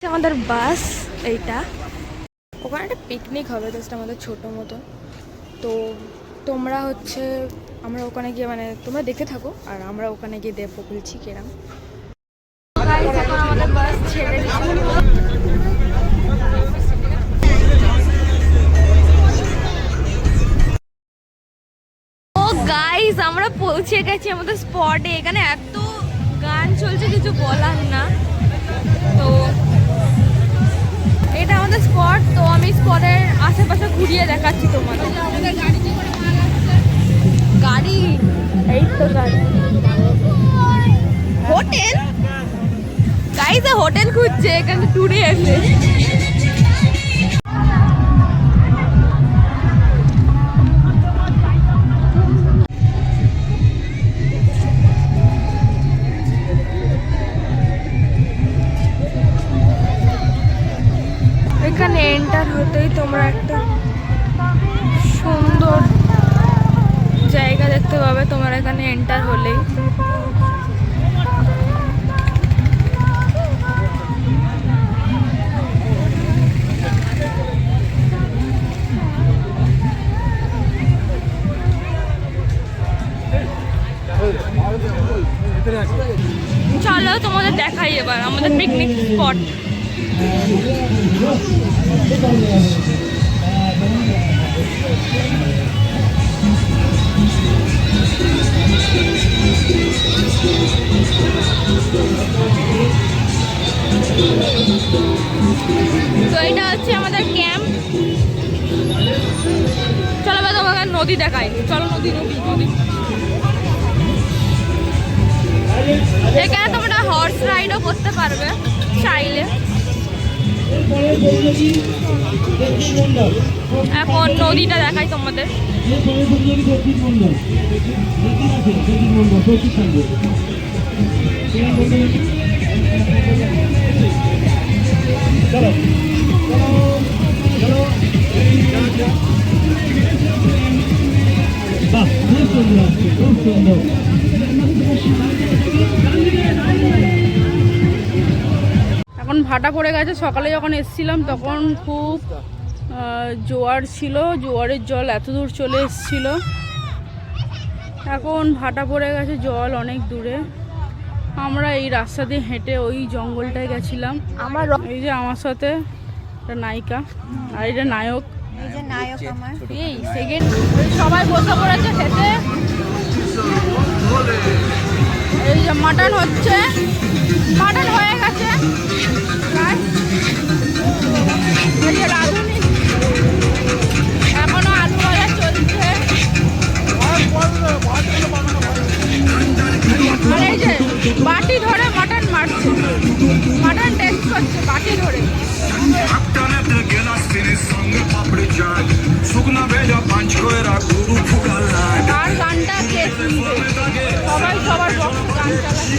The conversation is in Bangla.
আমাদের বাস এইটা, ওখানে একটা পিকনিক হবে জাস্ট আমাদের ছোটো মতো। তো তোমরা হচ্ছে আমরা ওখানে গিয়ে মানে তোমরা দেখে থাকো আর আমরা ওখানে গিয়ে দেখবো বলছি কিরম। এখন আমাদের বাস ছেড়ে ও গাইস, আমরা পৌঁছে গেছি আমাদের স্পটে। এখানে এত গান চলছে কিছু বলার না। তো এটা আমাদের স্পট। তো আমি স্পটের আশেপাশে ঘুরিয়ে দেখাচ্ছি তোমাদের। গাড়ি, এই তো গাড়ি। হোটেল গাইস, হোটেল খুঁজছে এখানে ট্যুরে এসে। এখানে এন্টার হতেই তোমরা একটা সুন্দর জায়গা দেখতে পাবে। তোমরা এখানে এন্টার হলেই চলো তোমাদের দেখাই এবার আমাদের পিকনিক স্পট। তো এটা হচ্ছে আমাদের ক্যাম্প। চলো বা তোমাকে নদী দেখাই। চলো নদী নদী নদী। এখানে তোমরা হর্স রাইডও করতে পারবে চাইলে। এখন নদীটা দেখাই তোমাদের। এখন ভাটা পড়ে গেছে। সকালে যখন এসেছিলাম তখন খুব জোয়ার ছিল, জোয়ারের জল এত দূর চলে এসেছিল। এখন ভাটা পড়ে গেছে, জল অনেক দূরে। আমরা এই রাস্তা দিয়ে হেঁটে ওই জঙ্গলটায় গেছিলাম। এই যে আমার সাথে একটা নায়িকা আর এটা নায়ক। এই যে নায়ক আমার এই সেকেন্ড সবাই বসে পড়েছে খেতে। এই যে মাটন হচ্ছে, মাটন হয়ে গেছে রাঁধুনি, এখনো আলু ভাজা চলছে। আর এই যে বাটি ধরে মাটন মারছে, মাটন টেস্ট করছে বাটি ধরে। আর গানটা কে শুনবে? সবাই সবার বক্স গান চালাচ্ছে।